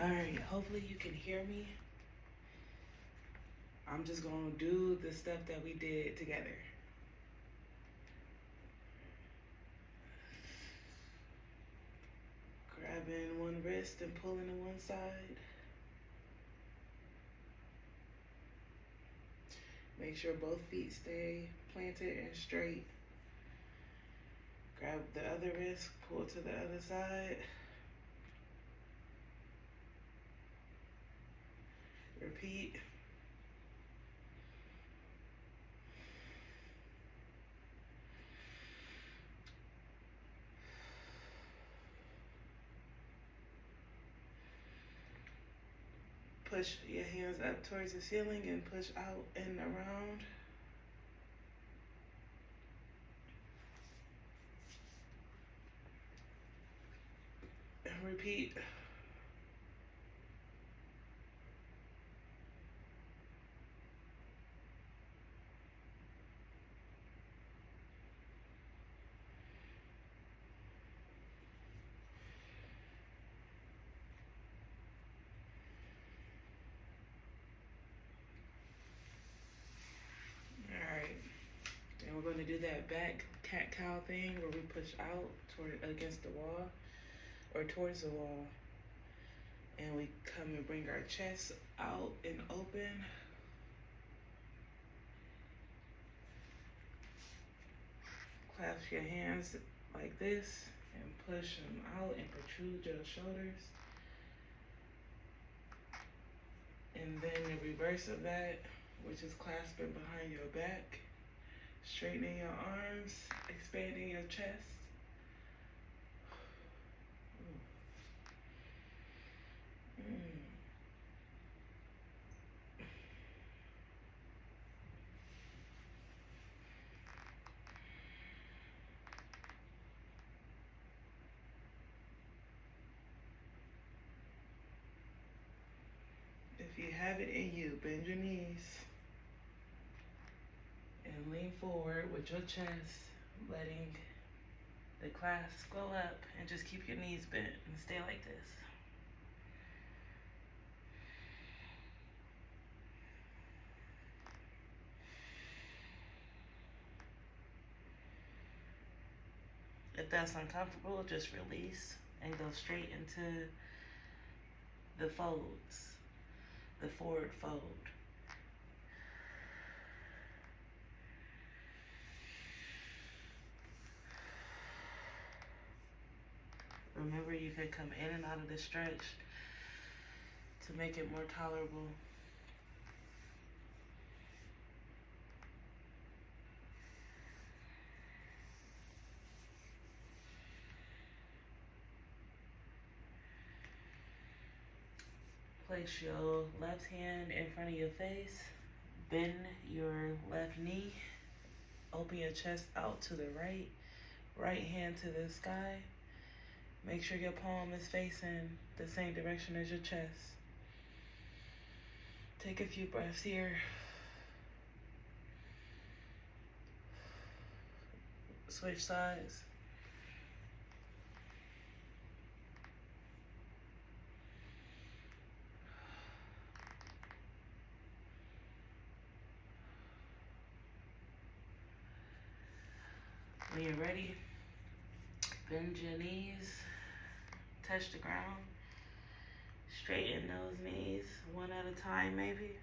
Alright, hopefully you can hear me. I'm just gonna do the stuff that we did together. Grabbing one wrist and pulling to one side. Make sure both feet stay planted and straight. Grab the other wrist, pull to the other side. Repeat. Push your hands up towards the ceiling and push out and around. And repeat. Alright. And we're going to do that back cat-cow thing where we push out toward against the wall or towards the wall. And we come and bring our chest out and open. Clasp your hands like this and push them out and protrude your shoulders. And then the reverse of that, which is clasping behind your back, straightening your arms, expanding your chest. If you have it in you, bend your knees and lean forward with your chest, letting the clasp go up, and just keep your knees bent and stay like this. If that's uncomfortable, just release and go straight into the folds, the forward fold. Remember, you can come in and out of the stretch to make it more tolerable. Place your left hand in front of your face. Bend your left knee. Open your chest out to the right. Right hand to the sky. Make sure your palm is facing the same direction as your chest. Take a few breaths here. Switch sides. When you're ready, bend your knees, touch the ground, straighten those knees one at a time maybe,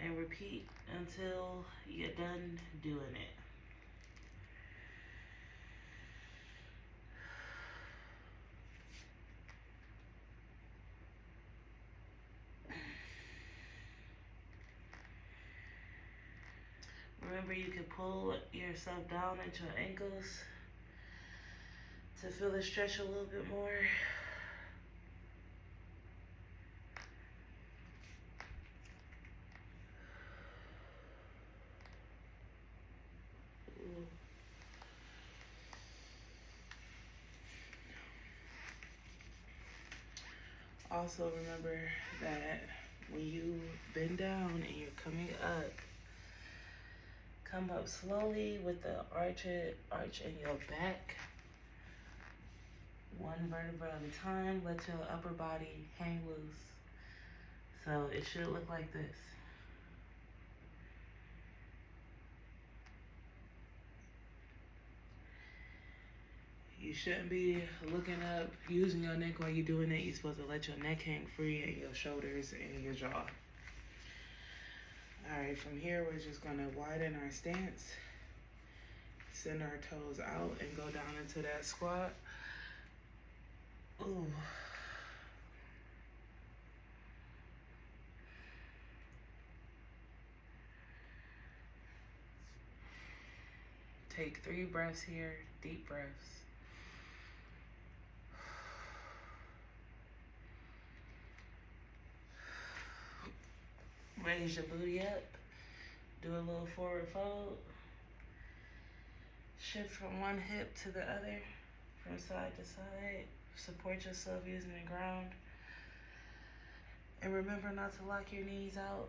and repeat until you're done doing it. Remember, you can pull yourself down at your ankles to feel the stretch a little bit more. Also remember that when you bend down and you're coming up, come up slowly with the arch in your back. One vertebra at a time. Let your upper body hang loose. So it should look like this. You shouldn't be looking up, using your neck while you're doing it. You're supposed to let your neck hang free and your shoulders and your jaw. All right, from here, we're just gonna widen our stance, send our toes out and go down into that squat. Ooh. Take 3 breaths here, deep breaths. Raise your booty up. Do a little forward fold. Shift from one hip to the other, from side to side. Support yourself using the ground. And remember not to lock your knees out.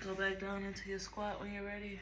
Go back down into your squat when you're ready.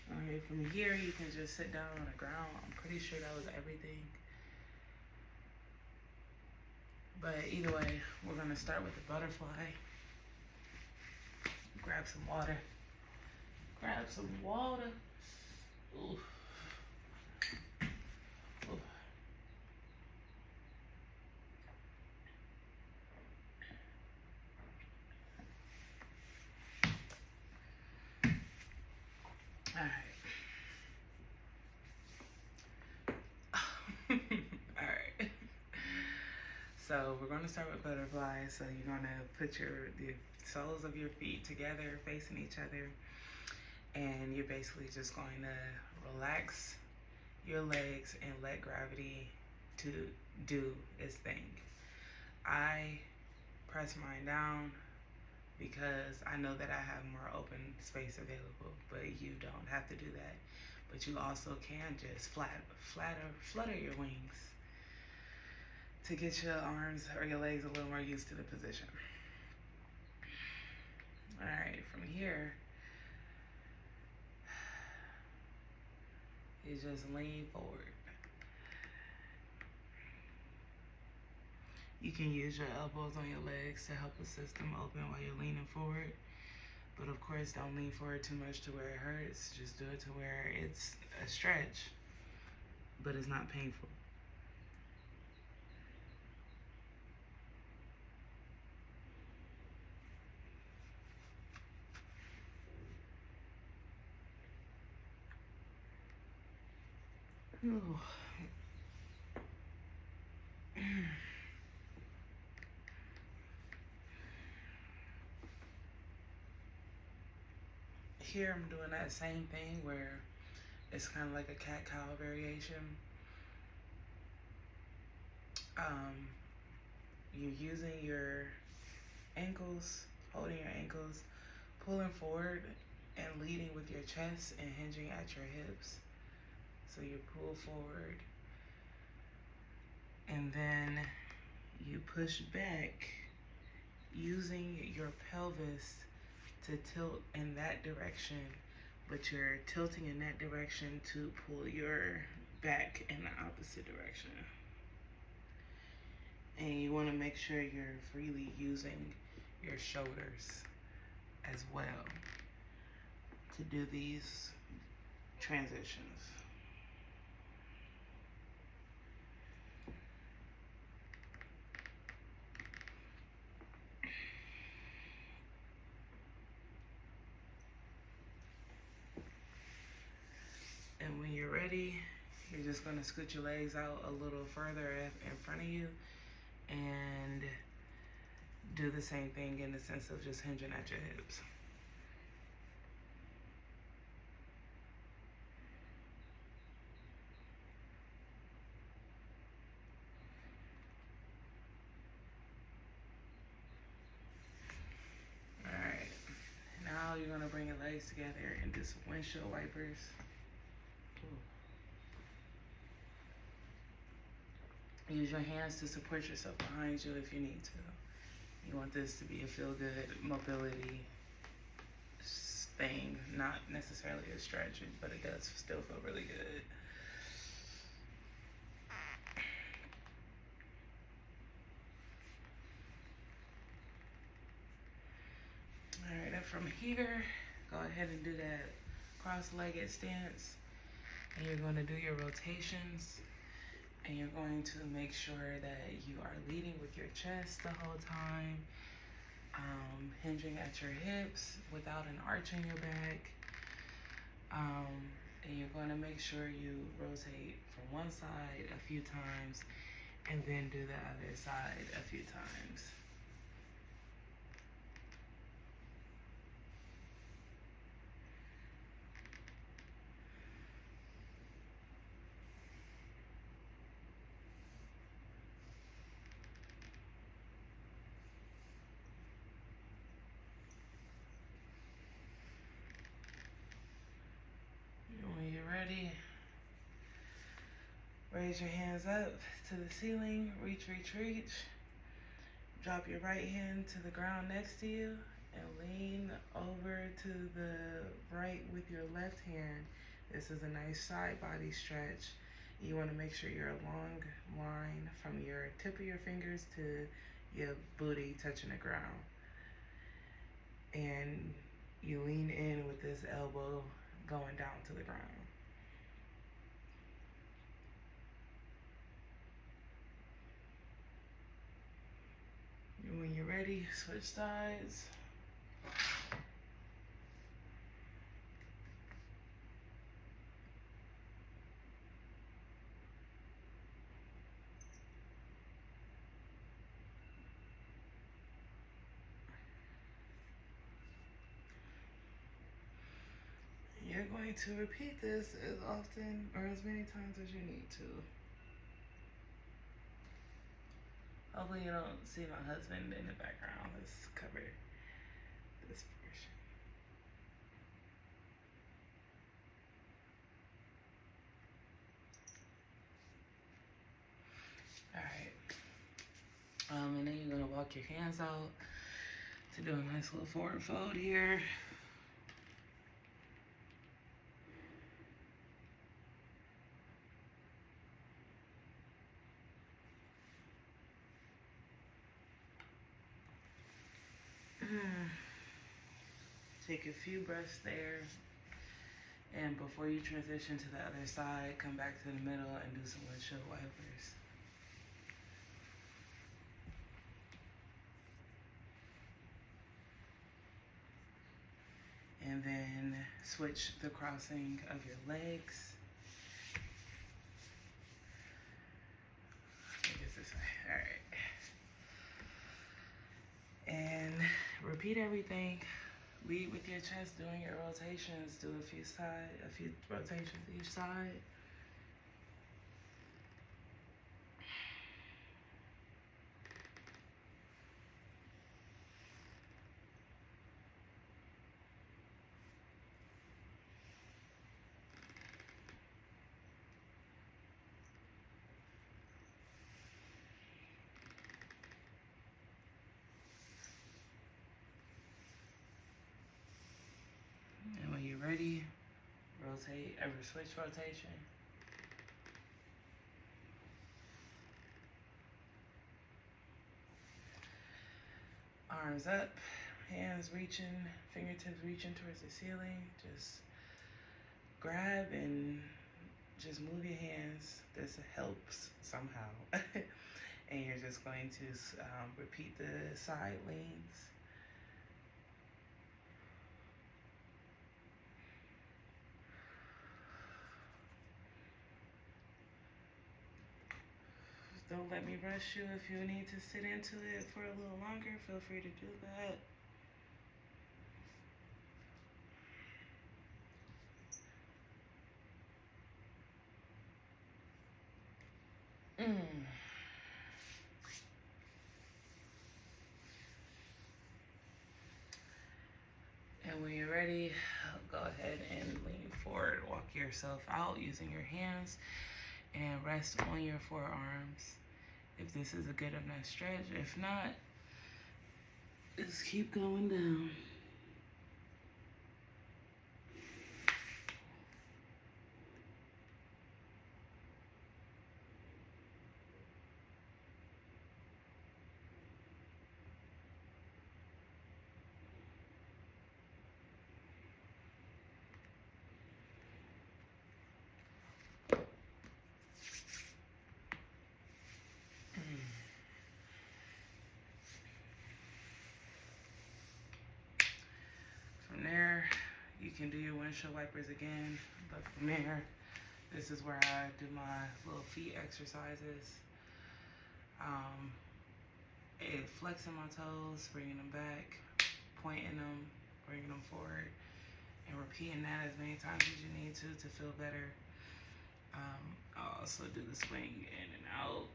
Alright, from here you can just sit down on the ground. I'm pretty sure that was everything. But either way, we're gonna start with the butterfly. Grab some water. Grab some water. Ooh. Ooh. Alright. Alright. So we're gonna start with butterfly. So you're gonna put the soles of your feet together, facing each other. And you're basically just going to relax your legs and let gravity to do its thing. I press mine down because I know that I have more open space available, but you don't have to do that. But you also can just flutter your wings to get your arms or your legs a little more used to the position. All right, from here, you just lean forward. You can use your elbows on your legs to help the system open while you're leaning forward. But of course, don't lean forward too much to where it hurts. Just do it to where it's a stretch, but it's not painful. Ooh. Here I'm doing that same thing where it's kind of like a cat-cow variation. You're using your ankles, holding your ankles, pulling forward and leading with your chest and hinging at your hips. So you pull forward and then you push back using your pelvis to tilt in that direction, but you're tilting in that direction to pull your back in the opposite direction. And you want to make sure you're freely using your shoulders as well to do these transitions. And when you're ready, you're just going to scoot your legs out a little further in front of you and do the same thing in the sense of just hinging at your hips. face together and do some windshield wipers. Ooh. Use your hands to support yourself behind you if you need to. You want this to be a feel-good mobility thing, not necessarily a stretch, but it does still feel really good. All right, and from here, go ahead and do that cross-legged stance, and you're going to do your rotations, and you're going to make sure that you are leading with your chest the whole time, hinging at your hips without an arch in your back. And you're going to make sure you rotate from one side a few times and then do the other side a few times. When you're ready, raise your hands up to the ceiling, reach, reach, reach. Drop your right hand to the ground next to you and lean over to the right with your left hand. This is a nice side body stretch. You want to make sure you're a long line from your tip of your fingers to your booty touching the ground. And you lean in with this elbow going down to the ground. And when you're ready, switch sides. You're going to repeat this as often or as many times as you need to. Hopefully you don't see my husband in the background. Let's cover this portion. All right. And then you're gonna walk your hands out to do a nice little forward fold here. Take a few breaths there. And before you transition to the other side, come back to the middle and do some windshield wipers. And then switch the crossing of your legs. I think it's this way. All right. And repeat everything. Lead with your chest, doing your rotations. Do a few rotations each side. And when you're ready, rotate, switch rotation. Arms up, hands reaching, fingertips reaching towards the ceiling. Just grab and just move your hands. This helps somehow. And you're just going to repeat the side leans. Don't let me rush you. If you need to sit into it for a little longer, feel free to do that. And when you're ready, go ahead and lean forward. Walk yourself out using your hands and rest on your forearms if this is a good enough stretch. If not, just keep going down. From there, you can do your windshield wipers again, but from there, this is where I do my little feet exercises. Flexing my toes, bringing them back, pointing them, bringing them forward, and repeating that as many times as you need to feel better. I'll also do the swing in and out.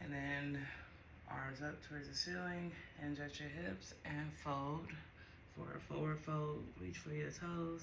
And then arms up towards the ceiling, hinge at your hips, and fold. For a forward fold, reach for your toes.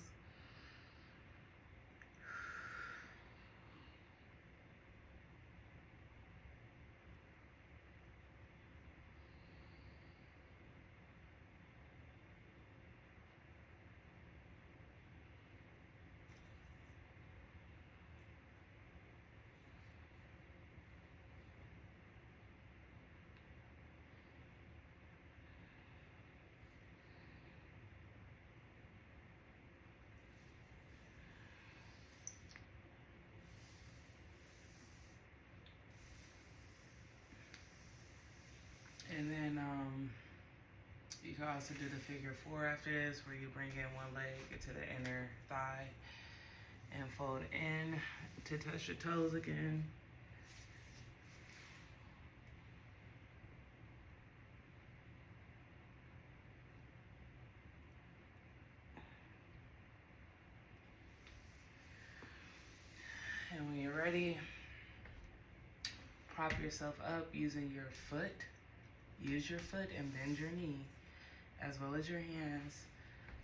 And then you can also do the figure four after this, where you bring in one leg into the inner thigh and fold in to touch your toes again. And when you're ready, prop yourself up using your foot. Use your foot and bend your knee, as well as your hands,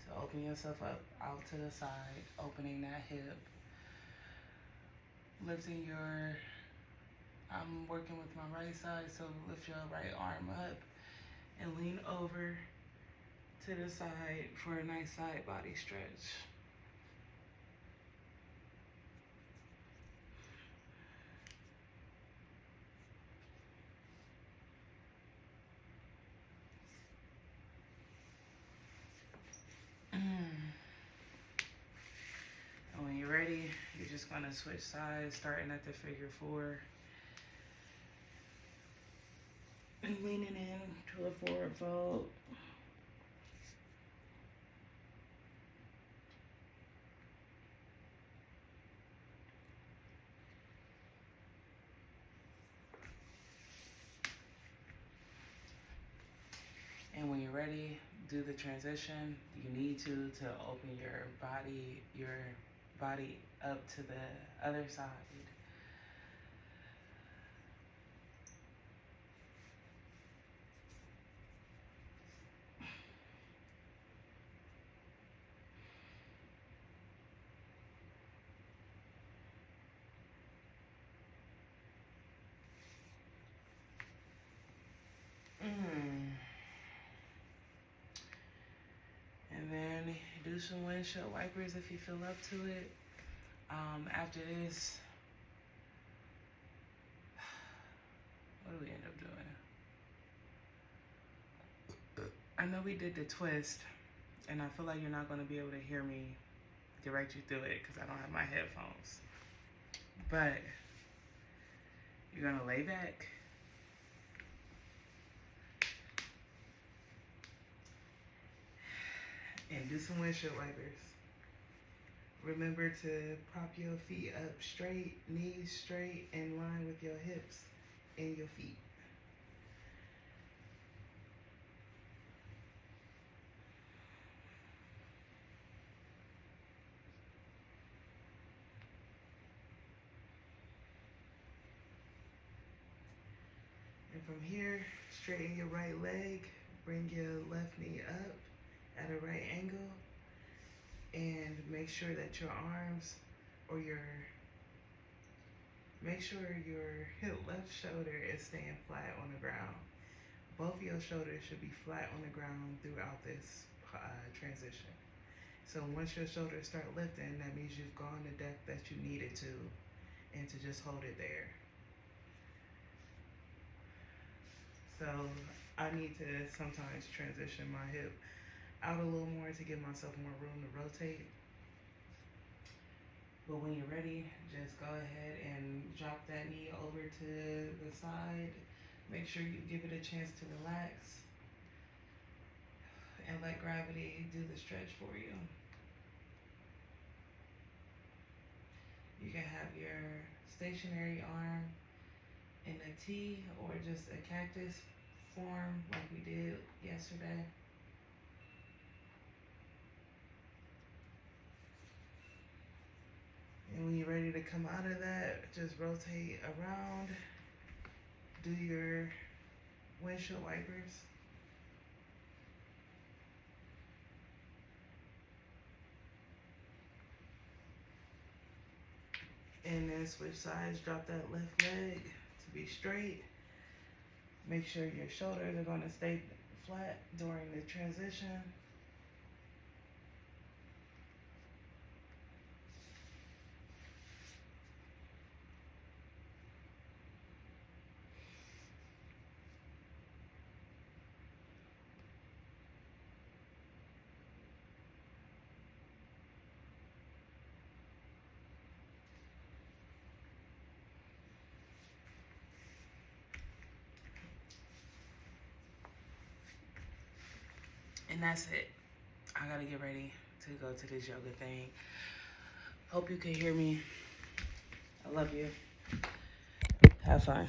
to open yourself up out to the side, opening that hip. Lifting your, I'm working with my right side, so lift your right arm up and lean over to the side for a nice side body stretch. And when you're ready, you're just gonna switch sides, starting at the figure four and leaning in to a forward fold. And when you're ready, do the transition. You need to open your body up to the other side. And then do some windshield wipers if you feel up to it. After this, what do we end up doing? I know we did the twist, and I feel like you're not going to be able to hear me direct you through it because I don't have my headphones. But you're going to lay back. And do some windshield wipers. Remember to prop your feet up straight, knees straight, in line with your hips and your feet. And from here, straighten your right leg, bring your left knee up at a right angle, and make sure that your arms or make sure your left shoulder is staying flat on the ground. Both of your shoulders should be flat on the ground throughout this transition. So once your shoulders start lifting, that means you've gone the depth that you needed to, and to just hold it there. So I need to sometimes transition my hip out a little more to give myself more room to rotate. But when you're ready, just go ahead and drop that knee over to the side. Make sure you give it a chance to relax and let gravity do the stretch for you. You can have your stationary arm in a T or just a cactus form like we did yesterday. And when you're ready to come out of that, just rotate around. Do your windshield wipers. And then switch sides, drop that left leg to be straight. Make sure your shoulders are going to stay flat during the transition. And that's it. I gotta get ready to go to this yoga thing. Hope you can hear me. I love you. Have fun.